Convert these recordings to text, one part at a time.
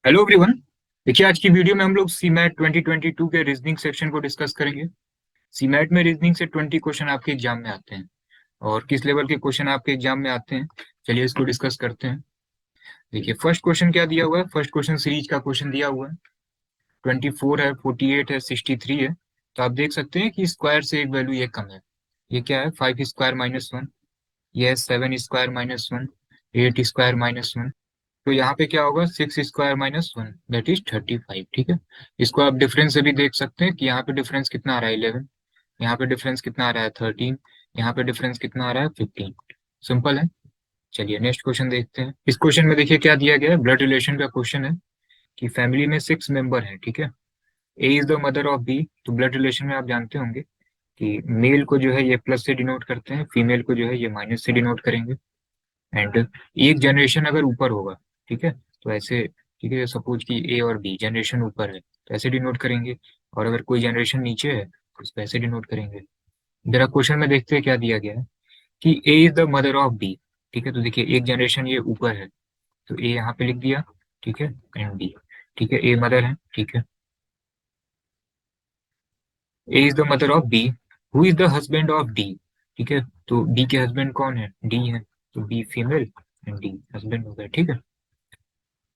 Hello everyone. देखिए, आज की वीडियो में हम लोग सीमैट 2022 के रीजनिंग सेक्शन को डिस्कस करेंगे। सीमैट में रीजनिंग से 20 क्वेश्चन आपके एग्जाम में आते हैं। और किस लेवल के क्वेश्चन आपके एग्जाम में आते हैं, चलिए इसको डिस्कस करते हैं। देखिए, फर्स्ट क्वेश्चन क्या दिया हुआ है। फर्स्ट क्वेश्चन सीरीज का क्वेश्चन दिया हुआ है। 24 है, 48 है, 63 है। तो आप देख सकते हैं कि स्क्वायर से एक वैल्यू ये कम है। ये क्या है? 5 स्क्वायर -1। ये है 7 स्क्वायर -1, 8 स्क्वायर -1। तो यहाँ पे क्या होगा? 6 स्क्वायर -1, दैट इज 35। ठीक है। इसको आप डिफरेंस से भी देख सकते हैं कि यहाँ पे डिफरेंस कितना आ रहा है, 11। यहाँ पे डिफरेंस कितना आ रहा है, 13। यहाँ पे डिफरेंस कितना आ रहा है, 15। सिंपल है। चलिए नेक्स्ट क्वेश्चन देखते हैं। इस क्वेश्चन में देखिए क्या दिया गया है। ब्लड रिलेशन का क्वेश्चन है कि फैमिली में 6 मेंबर है। ठीक है। A is the mother of B. तो ब्लड रिलेशन में आप जानते होंगे कि मेल को जो है ये प्लस से डिनोट करते हैं, फीमेल को जो है ये माइनस से डिनोट करेंगे। एंड एक जनरेशन अगर ऊपर होगा, ठीक है, तो ऐसे, ठीक है, सपोज कि ए और बी जनरेशन ऊपर है तो ऐसे डिनोट करेंगे। और अगर कोई जनरेशन नीचे है तो उसको ऐसे डिनोट करेंगे। जरा क्वेश्चन में देखते हैं क्या दिया गया है कि A is the mother of B. ठीक है। तो देखिए एक जनरेशन ये ऊपर है तो ए यहाँ पे लिख दिया। ठीक है। And B. ठीक है, ए मदर है। ठीक है। A is the mother of B. Who is the husband of D. ठीक है। तो बी के हस्बैंड कौन है? डी है। तो B female and D husband हो गया। ठीक है।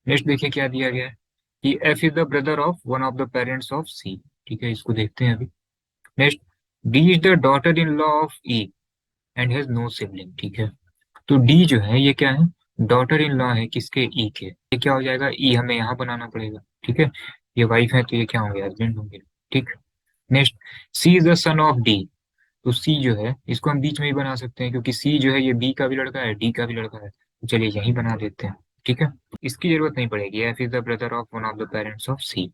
नेक्स्ट देखिए क्या दिया गया है कि F is the brother of one of the parents of C. ठीक है, इसको देखते हैं अभी। Next, D is the daughter in law of E and has no sibling. ठीक है। तो डी जो है ये क्या है? डॉटर इन लॉ है किसके? ई के। ये क्या हो जाएगा? ई हमें यहाँ बनाना पड़ेगा। ठीक है। ये वाइफ है तो ये क्या होंगे? हस्बैंड होंगे। ठीक। Next, C is the son of D. तो सी जो है इसको हम बीच में ही बना सकते हैं क्योंकि सी जो है ये बी का भी लड़का है, डी का भी लड़का है। तो चलिए यही बना देते हैं। ठीक है। इसकी जरूरत नहीं पड़ेगी। F is the brother of one of the parents of C,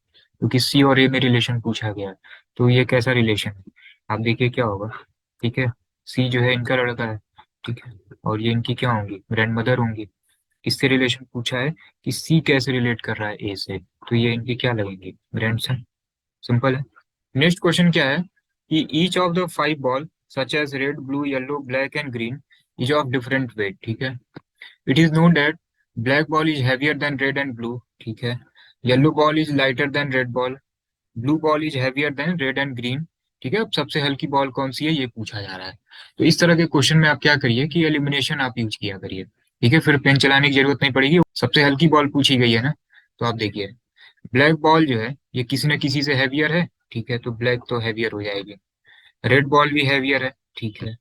क्योंकि सी और ए में रिलेशन पूछा गया है। तो ये कैसा रिलेशन है? आप देखिए क्या होगा। ठीक है। सी जो है इनका लड़का है। ठीक है। और ये इनकी क्या होंगी? ग्रैंड मदर होंगी। इससे रिलेशन पूछा है कि सी कैसे रिलेट कर रहा है ए से, तो ये इनके क्या लगेंगे? Grandson. सिंपल है। नेक्स्ट क्वेश्चन क्या है कि each of the 5 ball such as red, blue, yellow, black and green is of different weight. ठीक है। It is known that black ball is heavier than red and blue. ठीक है। Yellow ball is lighter than red ball. Blue ball is heavier than red and green. ठीक है। अब सबसे हल्की ball कौन सी है ये पूछा जा रहा है। तो इस तरह के क्वेश्चन में आप क्या करिए कि एलिमिनेशन आप यूज किया करिए। ठीक है। फिर पेन चलाने की जरूरत नहीं पड़ेगी। सबसे हल्की बॉल पूछी गई है ना। तो आप देखिए ब्लैक बॉल जो है ये किसी न किसी से हैवियर है। ठीक है। तो ब्लैक तो हैवियर हो जाएगी। रेड बॉल भी हैवियर है। ठीक है।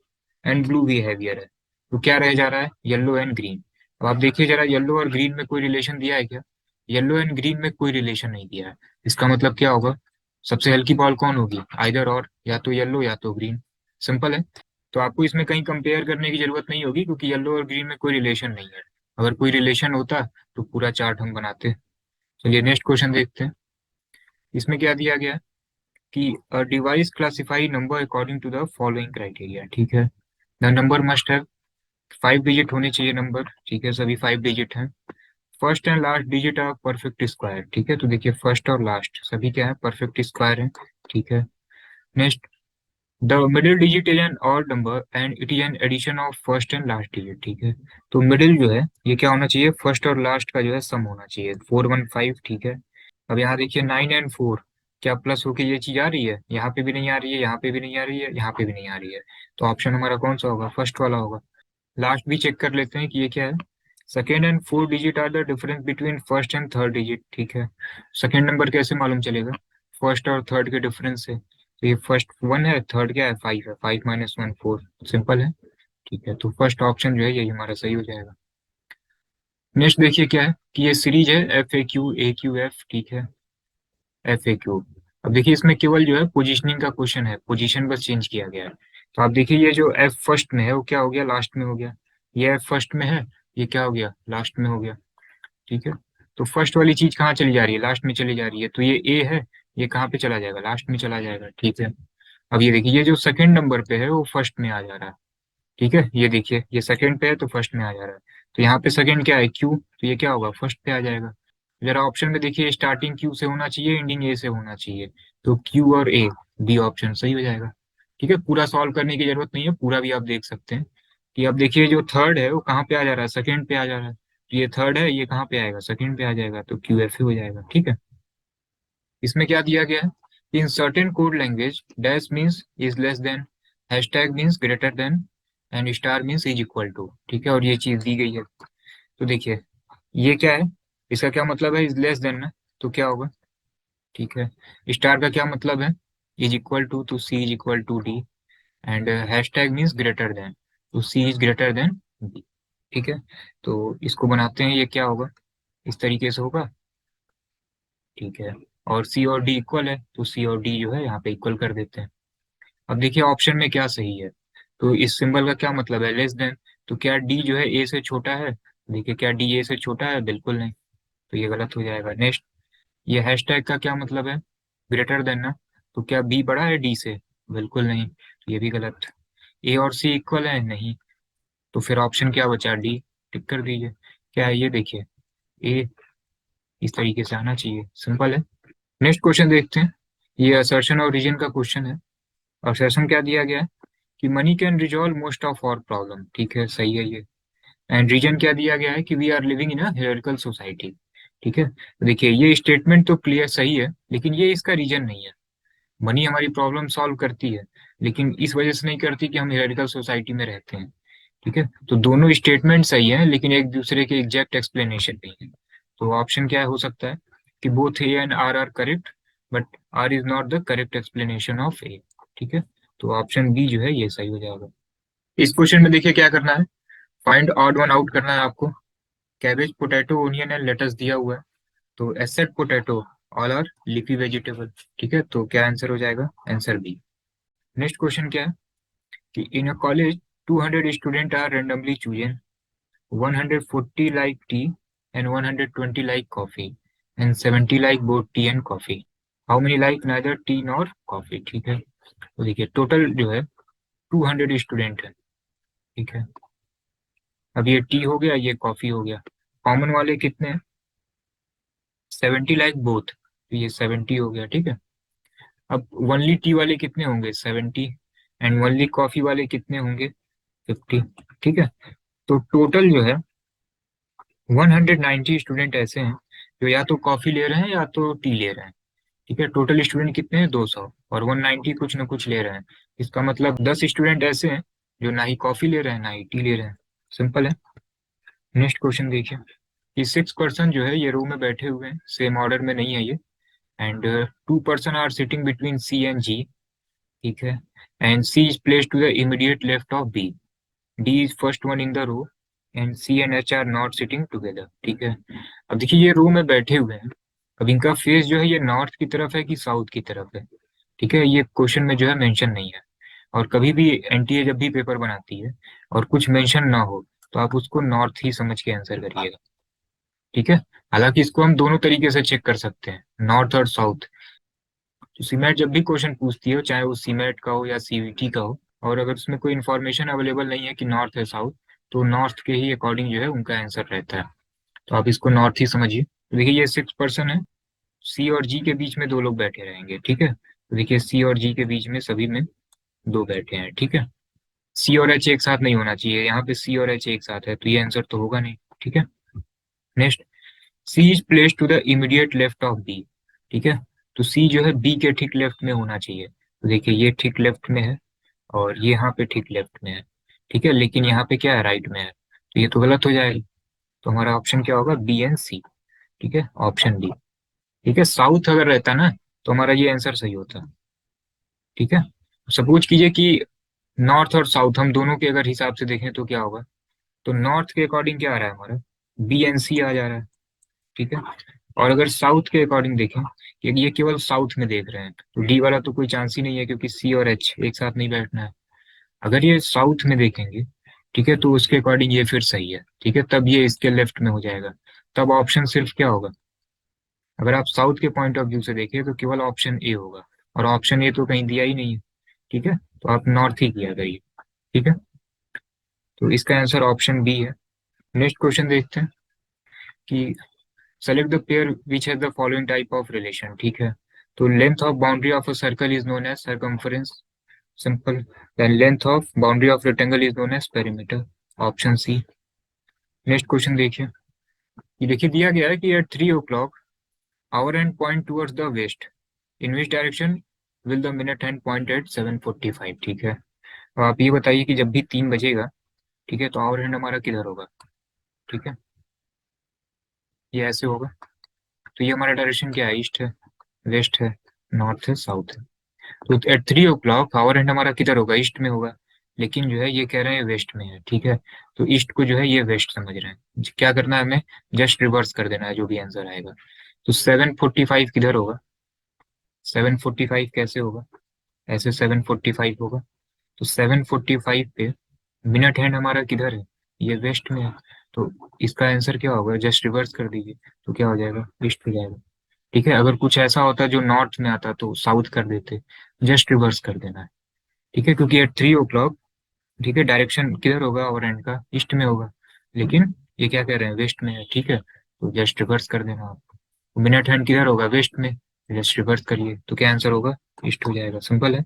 एंड ब्लू भी हैवियर है। तो क्या रह जा रहा है? Yellow and green. अब आप देखिए जरा, येलो और ग्रीन में कोई रिलेशन दिया है क्या? येलो एंड ग्रीन में कोई रिलेशन नहीं दिया है। इसका मतलब क्या होगा? सबसे हल्की बॉल कौन होगी? आइदर और, या तो येलो या तो ग्रीन। सिंपल है। तो आपको इसमें कहीं कंपेयर करने की जरूरत नहीं होगी क्योंकि येलो और ग्रीन में कोई रिलेशन नहीं है। अगर कोई रिलेशन होता तो पूरा चार्ट हम बनाते। चलिए नेक्स्ट क्वेश्चन देखते हैं। इसमें क्या दिया गया है कि a device classify number according to the following criteria. ठीक है। The number must have 5 digit होने चाहिए नंबर। ठीक है, सभी 5 डिजिट हैं। First and last digit of perfect square. ठीक है। तो देखिए फर्स्ट और लास्ट सभी क्या है? परफेक्ट स्क्वायर है। ठीक है। Next, the middle digit is an odd number and it is an addition of first and last digit. ठीक है। तो मिडिल जो है ये क्या होना चाहिए? फर्स्ट और लास्ट का जो है सम होना चाहिए, 415। ठीक है। अब यहाँ देखिए 9 एंड 4 क्या प्लस होके ये चीज आ रही है? यहाँ पे भी नहीं आ रही है, यहाँ पे भी नहीं आ रही है, यहाँ पे भी नहीं आ रही है। तो ऑप्शन हमारा कौन सा होगा? फर्स्ट वाला होगा। लास्ट भी चेक कर लेते हैं कि ये क्या है। Second and fourth digit are the difference between first and third digit. ठीक है। सेकेंड नंबर कैसे मालूम चलेगा? फर्स्ट और थर्ड के डिफरेंस से। तो ये फर्स्ट 1 है, थर्ड क्या है? 5 है। 5 - 1 4। सिंपल है। ठीक है। तो फर्स्ट ऑप्शन जो है यही हमारा सही हो जाएगा। नेक्स्ट देखिए क्या है कि ये सीरीज है FAQ AQF। ठीक है। FAQ। अब देखिए इसमें केवल जो है पोजीशनिंग का क्वेश्चन है, पोजीशन बस चेंज किया गया है। तो आप देखिए ये जो F फर्स्ट में है वो क्या हो गया? लास्ट में हो गया। ये F फर्स्ट में है, ये क्या हो गया? लास्ट में हो गया। ठीक है। तो फर्स्ट वाली चीज कहाँ चली जा रही है? लास्ट में चली जा रही है। तो ये A है, ये कहाँ पे चला जाएगा? लास्ट में चला जाएगा। ठीक है। अब ये देखिए ये जो सेकंड नंबर पे है वो फर्स्ट में आ जा रहा है। ठीक है। ये देखिए ये सेकंड पे है तो फर्स्ट में आ जा रहा है। तो यहाँ पे सेकंड क्या है? Q। तो ये क्या होगा? फर्स्ट पे आ जाएगा। जरा ऑप्शन में देखिए स्टार्टिंग Q से होना चाहिए, एंडिंग A से होना चाहिए। तो Q और A, बी ऑप्शन सही हो जाएगा। ठीक है। पूरा सॉल्व करने की जरूरत नहीं है, पूरा भी आप देख सकते हैं कि अब देखिए जो थर्ड है वो कहाँ पे आ जा रहा है? सेकंड पे आ जा रहा है। तो ये थर्ड है, ये कहाँ पे आएगा, सेकंड पे आ जाएगा, तो क्यू एफ हो जाएगा। ठीक है, इसमें क्या दिया गया है, in certain code language dash means is less than, hashtag means greater than, and star means is equal to. ठीक है, और ये चीज दी गई है। तो देखिए ये क्या है, इसका क्या मतलब है, इज लेस देन ना, तो क्या होगा, ठीक है। स्टार का क्या मतलब है, इज इक्वल टू, तो C is equal to D, and hashtag means greater than, तो C is greater than D. ठीक है, तो इसको बनाते हैं, ये क्या होगा, इस तरीके से होगा। ठीक है, और सी और डी इक्वल है, तो सी और डी जो है यहाँ पे इक्वल कर देते हैं। अब देखिए ऑप्शन में क्या सही है, तो इस सिंबल का क्या मतलब है, लेस देन, तो क्या डी जो है ए से छोटा है, देखिए क्या डी ए से छोटा है, बिल्कुल नहीं, तो ये गलत हो जाएगा। नेक्स्ट, ये हैशटैग का क्या मतलब है, ग्रेटर देन ना, तो क्या बी बड़ा है डी से, बिल्कुल नहीं, तो ये भी गलत। ए और सी इक्वल है, नहीं, तो फिर ऑप्शन क्या बचा, डी, टिक कर दीजिए। क्या है ये, देखिए ए इस तरीके से आना चाहिए, सिंपल है। नेक्स्ट क्वेश्चन देखते हैं, ये असर्शन और रीजन का क्वेश्चन है। असर्शन क्या दिया गया है कि money can resolve most of our problem, ठीक है, सही है ये। एंड रीजन क्या दिया गया है कि we are living in a hierarchical society. ठीक है, तो देखिए ये स्टेटमेंट तो क्लियर सही है, लेकिन ये इसका रीजन नहीं है। मनी हमारी प्रॉब्लम सॉल्व करती है, लेकिन इस वजह से नहीं करती कि हम हियररिकल सोसाइटी में रहते हैं। ठीक है, तो दोनों स्टेटमेंट सही है, लेकिन एक दूसरे के एग्जैक्ट एक्सप्लेनेशन नहीं है। तो ऑप्शन क्या हो सकता है कि both A and R correct, but R is not the correct explanation of A. ठीक है, तो ऑप्शन बी जो है ये सही हो जाएगा। इस क्वेश्चन में देखिए क्या करना है, फाइंड ऑड वन आउट करना है आपको। Cabbage, potato, onion and lettuce दिया हुआ है, तो except potato all are leafy vegetable. ठीक है, तो क्या आंसर हो जाएगा, आंसर बी। नेक्स्ट क्वेश्चन क्या है कि in a college 200 student are randomly chosen, 140 like tea and 120 like coffee and 70 like both tea and coffee. How many like neither tea nor coffee? ठीक है, तो देखिए टोटल जो है 200 स्टूडेंट है। ठीक है, अब ये टी हो गया, ये कॉफी हो गया, कॉमन वाले कितने हैं, 70 लाइक बोथ, तो ये 70 हो गया। ठीक है, अब वनली टी वाले कितने होंगे, 70, एंड वनली कॉफी वाले कितने होंगे, 50। ठीक है, तो टोटल जो है 190 स्टूडेंट ऐसे हैं जो या तो कॉफी ले रहे हैं या तो टी ले रहे हैं। ठीक है, टोटल स्टूडेंट कितने हैं, 200, और 190 कुछ ना कुछ ले रहे हैं। इसका मतलब 10 स्टूडेंट ऐसे हैं जो ना ही कॉफी ले रहे हैं ना ही टी ले रहे हैं। सिंपल है। नेक्स्ट क्वेश्चन देखिए कि 6 पर्सन जो है ये रो में बैठे हुए हैं, सेम ऑर्डर में नहीं है ये, and 2 person are sitting between C and G. ठीक है, and C is place to the immediate left of B, D is first one in the row, and C and H are not sitting together. ठीक है, अब देखिए ये रो में बैठे हुए हैं, अब इनका फेस जो है ये नॉर्थ की तरफ है कि साउथ की तरफ है। ठीक है, ये क्वेश्चन में जो है मेंशन नहीं है, और कभी भी एनटीए जब भी पेपर बनाती है और कुछ मेंशन ना हो, तो आप उसको नॉर्थ ही समझ के आंसर करिएगा। ठीक है, हालांकि इसको हम दोनों तरीके से चेक कर सकते हैं, नॉर्थ और साउथ। तो सीमेट जब भी क्वेश्चन पूछती है, चाहे वो सीमेट का हो या सीवीटी का हो, और अगर उसमें कोई इन्फॉर्मेशन अवेलेबल नहीं है कि नॉर्थ है साउथ, तो नॉर्थ के ही अकॉर्डिंग जो है उनका आंसर रहता है। तो आप इसको नॉर्थ ही समझिए। तो देखिए ये 6 पर्सन है, सी और जी के बीच में दो लोग बैठे रहेंगे। ठीक है, तो देखिए सी और जी के बीच में सभी में दो बैठे हैं। ठीक है, सी और एच एक साथ नहीं होना चाहिए, यहाँ पे सी और एच एक साथ है, तो ये आंसर तो होगा नहीं। ठीक है, next, C is place to the immediate left of B. ठीक है, तो सी जो है बी के ठीक लेफ्ट में होना चाहिए, तो देखिए ये ठीक लेफ्ट में है, और ये यहाँ पे ठीक लेफ्ट में है। ठीक है, लेकिन यहाँ पे क्या है, राइट में है, तो ये तो गलत हो जाएगा। तो हमारा ऑप्शन क्या होगा, बी एंड सी। ठीक है, ऑप्शन डी। ठीक है, साउथ अगर रहता ना तो हमारा ये आंसर सही होता। ठीक है, सपोज कीजिए कि नॉर्थ और साउथ हम दोनों के अगर हिसाब से देखें तो क्या होगा, तो नॉर्थ के अकॉर्डिंग क्या आ रहा है हमारा, बी एंड सी आ जा रहा है। ठीक है, और अगर साउथ के अकॉर्डिंग देखें कि ये केवल साउथ में देख रहे हैं, तो डी वाला तो कोई चांस ही नहीं है, क्योंकि सी और एच एक साथ नहीं बैठना है। अगर ये साउथ में देखेंगे, ठीक है, तो उसके अकॉर्डिंग ये फिर सही है। ठीक है, तब ये इसके लेफ्ट में हो जाएगा। तब ऑप्शन सिर्फ क्या होगा, अगर आप साउथ के पॉइंट ऑफ व्यू से देखें तो केवल ऑप्शन ए होगा, और ऑप्शन ए तो कहीं दिया ही नहीं है। ठीक है, तो आप नॉर्थ ही किया करिए। ठीक है, तो इसका आंसर ऑप्शन बी है। नेक्स्ट क्वेश्चन देखते हैं कि select the pair which has the following type of relation. ठीक है, तो length of boundary of a circle is known as circumference, simple. Then length of boundary of rectangle is known as perimeter, option C. Next question देखिए ये देखिए दिया गया है कि at 3 o'clock hour hand point towards the west, in which direction will the minute hand point at 7:45। ठीक है, तो आप ये बताइए कि जब भी 3 बजेगा, ठीक है, तो आवर हैंड हमारा किधर होगा। ठीक है, ये ऐसे होगा। तो ये हमारा डायरेक्शन क्या है, ईस्ट है, वेस्ट है, नॉर्थ है, साउथ है। तो एट 3 o'clock आवर हैंड हमारा किधर होगा, ईस्ट में होगा। लेकिन जो है ये कह रहे हैं वेस्ट में है। ठीक है, तो ईस्ट को जो है ये वेस्ट समझ रहे हैं, क्या करना है हमें, जस्ट रिवर्स कर देना है जो भी आंसर आएगा। तो 7:45 किधर होगा, 7:45 कैसे होगा, ऐसे 7:45 होगा। तो 7:45 पे मिनट हैंड हमारा किधर है, ये वेस्ट में है। तो इसका आंसर क्या होगा, जस्ट रिवर्स कर दीजिए, तो क्या हो जाएगा, ईस्ट हो जाएगा। ठीक है, अगर कुछ ऐसा होता जो नॉर्थ में आता तो साउथ कर देते, जस्ट रिवर्स कर देना है। ठीक है, क्योंकि एट 3 o'clock, ठीक है, डायरेक्शन किधर होगा और एंड का, ईस्ट में होगा। लेकिन ये क्या कह रहे हैं, वेस्ट में है। ठीक है, तो जस्ट रिवर्स कर देना आप। मिनट हैंड किधर होगा, वेस्ट में, जस्ट रिवर्स करिए, तो क्या आंसर होगा, ईस्ट हो जाएगा। सिंपल है।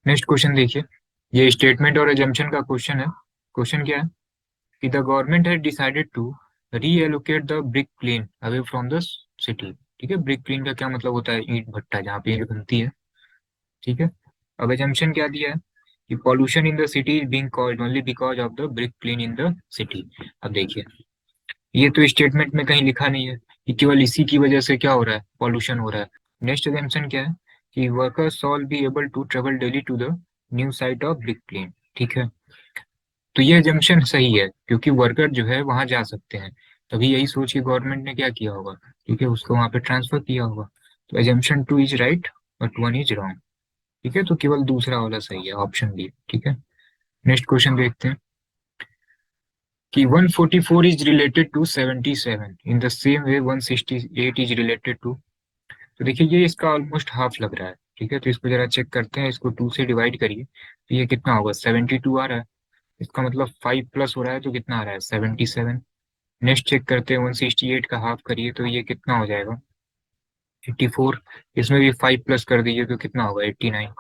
नेक्स्ट क्वेश्चन देखिए, ये स्टेटमेंट और एजम्पशन का क्वेश्चन है। क्वेश्चन क्या है कि the government has decided to relocate the brick plane away from the city. ठीक है, ब्रिक प्लेन का क्या मतलब होता है, ईंट भट्टा जहाँ पे ईंट बनती है। ठीक है, अब एजम्पशन क्या दिया है कि pollution in the city is being caused only because of the brick plane in the city. अब देखिए, ये तो स्टेटमेंट में कहीं लिखा नहीं है कि केवल इसी की वजह से क्या हो रहा है, पॉल्यूशन हो रहा है। नेक्स्ट एजम्पशन क्या है कि workers all be able to travel daily to the new site of brick plane. ठीक है, तो ये एजम्पशन सही है क्योंकि वर्कर जो है वहां जा सकते हैं। तभी यही सोच के गवर्नमेंट ने क्या किया होगा, ठीक है, उसको वहां पे ट्रांसफर किया होगा। तो assumption 2 is right but 1 is wrong. ठीक है, तो केवल दूसरा वाला सही है, ऑप्शन बी। ठीक है, नेक्स्ट क्वेश्चन देखते हैं कि 144 is related to 77 in the same way 168 is related to. तो देखिए ये इसका ऑलमोस्ट हाफ लग रहा है। ठीक है, तो इसको जरा चेक करते हैं, इसको 2 से डिवाइड करिए तो ये कितना होगा, 72 आ रहा है। इसका मतलब 5 प्लस हो रहा है तो कितना आ रहा है, 77। नेक्स्ट चेक करते हैं, 168 का हाफ करिए तो ये कितना हो जाएगा, 84। इसमें भी 5 प्लस कर दीजिए तो कितना होगा, 89।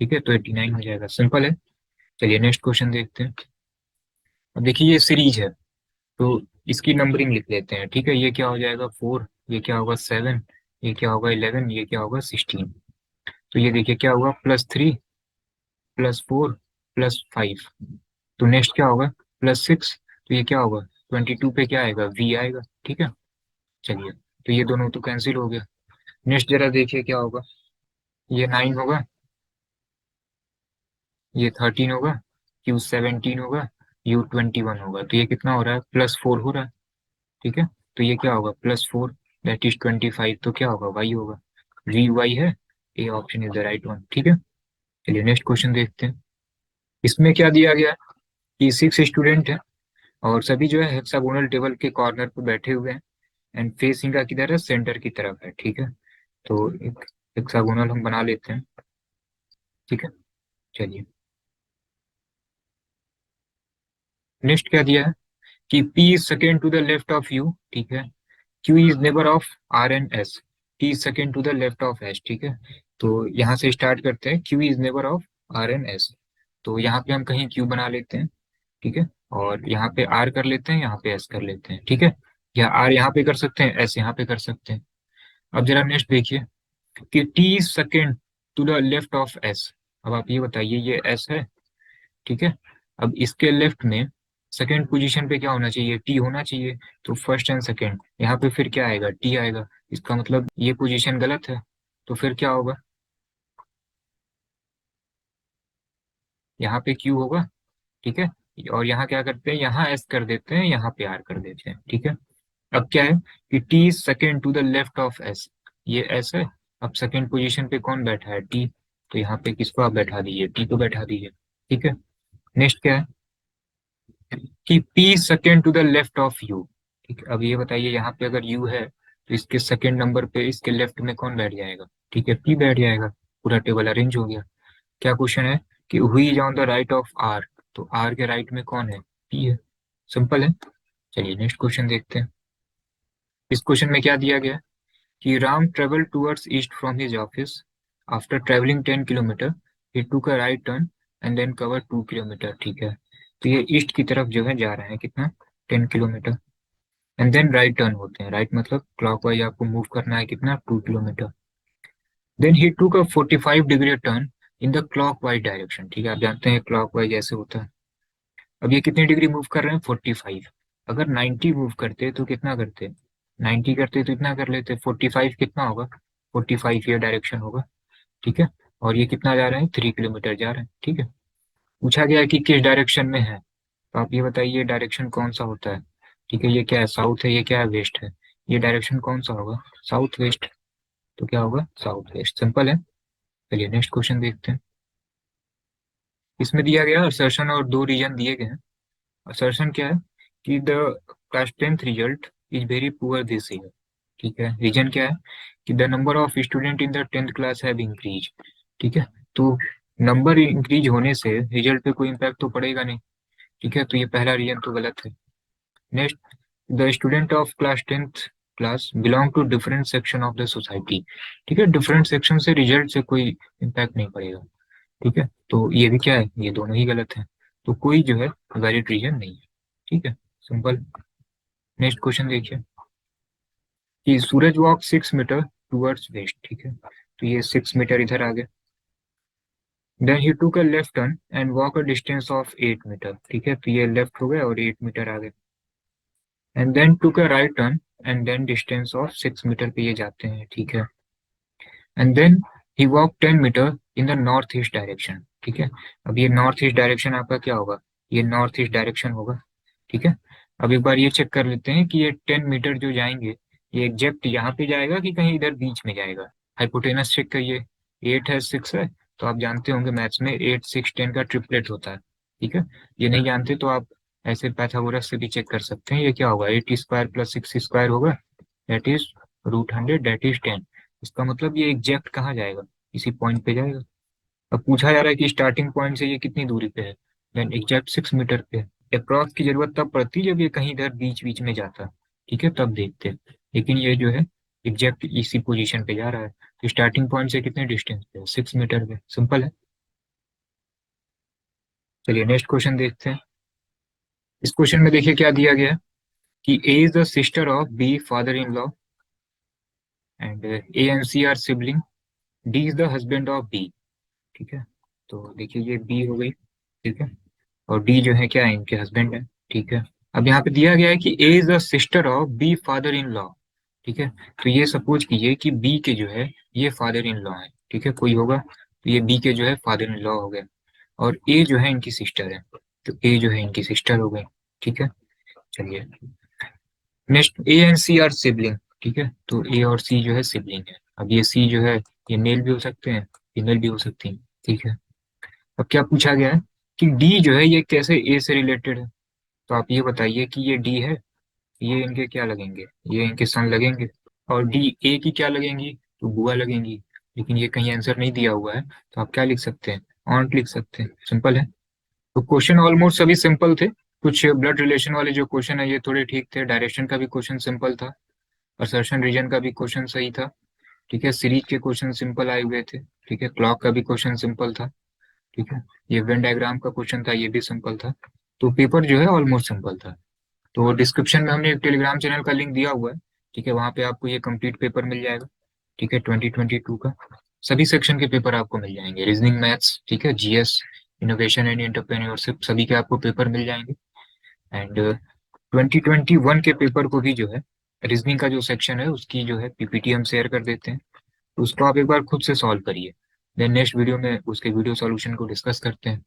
ठीक है, तो 89 हो जाएगा। सिंपल है। चलिए नेक्स्ट क्वेश्चन देखते हैं। अब देखिए ये सीरीज है, तो इसकी नंबरिंग लिख लेते हैं। ठीक है, ये क्या हो जाएगा, 4, ये क्या होगा, 7, ये क्या होगा, 11, ये क्या होगा, 16। तो ये देखिए क्या होगा, +3 +4 +5। तो नेक्स्ट क्या होगा, +6। तो ये क्या होगा, 22 पे क्या आएगा, V आएगा। ठीक है, चलिए, तो ये दोनों तो कैंसिल हो गया। नेक्स्ट जरा देखिए क्या होगा, ये 9 होगा, ये 13 होगा, Q17 होगा, U21 होगा। तो ये कितना हो रहा है, +4 हो रहा है। ठीक है, तो ये क्या होगा, +4 दैट इज 25। तो क्या होगा, वाई होगा, VY है। A option is the right one. ठीक है, चलिए नेक्स्ट क्वेश्चन देखते हैं। इसमें क्या दिया गया है कि 6 स्टूडेंट है और सभी जो है हेक्सागोनल टेबल के कॉर्नर पर बैठे हुए हैं एंड फेसिंग का किधर है, सेंटर की तरफ है। ठीक है, तो एक हेक्सागोनल हम बना लेते हैं। ठीक है, चलिए नेक्स्ट क्या दिया है कि P is second to the left of U। ठीक है, Q is neighbour of R and S, T is second to the left of S। ठीक है, तो यहाँ से स्टार्ट करते हैं, Q is neighbour of R and S। तो यहाँ पे हम कहीं Q बना लेते हैं। ठीक है, और यहाँ पे R कर लेते हैं, यहाँ पे S कर लेते हैं। ठीक है, या R यहाँ पे कर सकते हैं, S यहाँ पे कर सकते हैं। अब जरा नेक्स्ट देखिए कि T is second to the left of S। अब आप ये बताइए, ये S है। ठीक है, अब इसके लेफ्ट में सेकंड पोजीशन पे क्या होना चाहिए, टी होना चाहिए। तो फर्स्ट एंड सेकंड, यहाँ पे फिर क्या आएगा, टी आएगा। इसका मतलब ये पोजीशन गलत है। तो फिर क्या होगा, यहाँ पे क्यू होगा। ठीक है, और यहाँ क्या करते हैं, यहाँ एस कर देते हैं, यहाँ पे आर कर देते हैं। ठीक है, अब क्या है कि T second to the left of S, ये एस है। अब सेकेंड पोजीशन पे कौन बैठा है, टी। तो यहाँ पे किसको आप बैठा दीजिए, टी को बैठा दीजिए। ठीक है, नेक्स्ट क्या है कि P second to the left of U। ठीक है, अब ये बताइए यहाँ पे अगर U है तो इसके सेकेंड नंबर पे इसके लेफ्ट में कौन बैठ जाएगा, ठीक है, P बैठ जाएगा। पूरा टेबल अरेंज हो गया। क्या क्वेश्चन है कि who is on the right of R। तो R के राइट में कौन है, P है। सिंपल है। चलिए नेक्स्ट क्वेश्चन देखते हैं। इस क्वेश्चन में क्या दिया गया है कि Ram travel towards east from his office, after travelling 10 kilometre he took a right turn and then cover 2 kilometre. ठीक है, तो ये ईस्ट की तरफ जो है जा रहे हैं, कितना, 10 kilometre. And then right turn होते हैं, राइट मतलब क्लॉकवाइज आपको मूव करना है कितना, 2 kilometre. Then he took a 45 degree turn in the clockwise direction, ठीक है, आप जानते हैं क्लॉकवाइज ऐसे होता है। अब ये कितनी डिग्री मूव कर रहे हैं, 45। अगर 90 मूव करते तो कितना करते, 90 करते तो इतना कर लेते, 45 कितना होगा, 45 ये डायरेक्शन होगा, ठीक है। और ये कितना जा रहे हैं, 3 किलोमीटर जा रहे हैं, ठीक है। पूछा गया है कि किस डायरेक्शन में है, तो आप ये बताइए डायरेक्शन कौन सा होता है, ठीक है। ये क्या है, साउथ है, ये क्या है, वेस्ट है। ये डायरेक्शन कौन सा होगा, साउथ वेस्ट, तो क्या होगा, साउथ वेस्ट, सिंपल है। चलिए नेक्स्ट क्वेश्चन देखते हैं। इसमें दिया गया असर्शन और दो रीजन दिए गए हैं। असर्शन क्या है कि the class 10th result is very poor this year, ठीक है। रीजन क्या है कि the number of student in the 10th class have increase, ठीक है। तो नंबर इंक्रीज होने से रिजल्ट पे कोई इम्पैक्ट तो पड़ेगा नहीं, ठीक है। तो ये पहला रीजन तो गलत है। Next, the student of class 10th class belong to different section of the society, ठीक है। डिफरेंट सेक्शन से रिजल्ट से कोई इम्पैक्ट नहीं पड़ेगा, ठीक है। तो ये भी क्या है, ये दोनों ही गलत है। तो कोई जो है वैलिड रीजन नहीं है, ठीक है, सिंपल। नेक्स्ट क्वेश्चन देखिए कि सूरज वॉक 6 मीटर टूवर्ड्स वेस्ट, ठीक है। तो ये 6 मीटर इधर आ गया। Then he took a left turn and walk a distance of 8 metre, ठीक है। तो ये लेफ्ट हो गया और 8 मीटर आ गए। And then took a right turn and then distance of 6 metre पे ये जाते हैं, ठीक है। And then he walk 10 metre in the north east direction, ठीक है। अब ये नॉर्थ ईस्ट डायरेक्शन आपका क्या होगा, ये नॉर्थ ईस्ट डायरेक्शन होगा, ठीक है। अब एक बार ये चेक कर लेते हैं कि ये 10 मीटर जो जाएंगे, ये एग्जैक्ट यहाँ पे जाएगा कि कहीं इधर बीच में जाएगा। हाइपोटेनस चेक करिए, 8 है, 6 है, तो आप जानते होंगे मैथ्स में 8 6 10 का ट्रिपलेट होता है, ठीक है। ये नहीं जानते तो आप ऐसे पैथागोरस से भी चेक कर सकते हैं, ये क्या होगा, 8 स्क्वायर प्लस 6 स्क्वायर होगा, दैट इज √100, दैट इज 10। इसका मतलब ये एग्जैक्ट कहाँ जाएगा, इसी पॉइंट पे जाएगा। अब पूछा जा रहा है कि स्टार्टिंग पॉइंट से ये कितनी दूरी पे है, देन एग्जैक्ट 6 मीटर पे है। अप्रॉक्स की जरूरत तब पड़ती जब ये कहीं इधर बीच बीच में जाता, ठीक है, तब देखते। लेकिन ये जो है एग्जैक्ट इसी पोजीशन पे जा रहा है, तो स्टार्टिंग पॉइंट से कितने डिस्टेंस पे है, 6 मीटर पे, सिंपल है। चलिए नेक्स्ट क्वेश्चन देखते हैं। इस क्वेश्चन में देखिए क्या दिया गया है कि A is the sister of B father in law and A and C are sibling, D is the husband of B, ठीक है। तो देखिए ये बी हो गई, ठीक है, और डी जो है क्या है, इनके हस्बैंड है, ठीक है। अब यहाँ पे दिया गया है कि A is the sister of B father in law, ठीक है। तो ये सपोज कीजिए कि बी के जो है ये फादर इन लॉ है, ठीक है, कोई होगा तो ये बी के जो है फादर इन लॉ हो गए, और ए जो है इनकी सिस्टर है, तो ए जो है इनकी सिस्टर हो गई, ठीक है। चलिए next, A and C are sibling, ठीक है। तो ए और सी जो है सिबलिंग है। अब ये सी जो है ये मेल भी हो सकते हैं, फीमेल भी हो सकती हैं, ठीक है। अब क्या पूछा गया है कि डी जो है ये कैसे ए से रिलेटेड है, तो आप ये बताइए कि ये डी है, ये इनके क्या लगेंगे, ये इनके सन लगेंगे। और डी ए की क्या लगेंगी, तो बुआ लगेंगी। लेकिन ये कहीं आंसर नहीं दिया हुआ है, तो आप क्या लिख सकते हैं, ऑन्ट लिख सकते हैं, सिंपल है। तो क्वेश्चन ऑलमोस्ट सभी सिंपल थे। कुछ ब्लड रिलेशन वाले जो क्वेश्चन है ये थोड़े ठीक थे, डायरेक्शन का भी क्वेश्चन सिंपल था, असर्शन रीजन का भी क्वेश्चन सही था, ठीक है। सीरीज के क्वेश्चन सिंपल आए हुए थे, ठीक है। क्लॉक का भी क्वेश्चन सिंपल था, ठीक है। ये वेन डायग्राम का क्वेश्चन था, ये भी सिंपल था। तो पेपर जो है ऑलमोस्ट सिंपल था। तो डिस्क्रिप्शन में हमने एक टेलीग्राम चैनल का लिंक दिया हुआ है, ठीक है। वहाँ पे आपको ये कंप्लीट पेपर मिल जाएगा, ठीक है, 2022 का सभी सेक्शन के पेपर आपको मिल जाएंगे, रीजनिंग, मैथ्स, ठीक है, जीएस, इनोवेशन एंड एंटरप्रेन्योरशिप, सभी के आपको पेपर मिल जाएंगे। एंड 2021 के पेपर को भी जो है रीजनिंग का जो सेक्शन है उसकी जो है पीपीटी हम शेयर कर देते हैं, तो उसको आप एक बार खुद से सॉल्व करिए। देन नेक्स्ट वीडियो में उसके वीडियो सॉल्यूशन को डिस्कस करते हैं।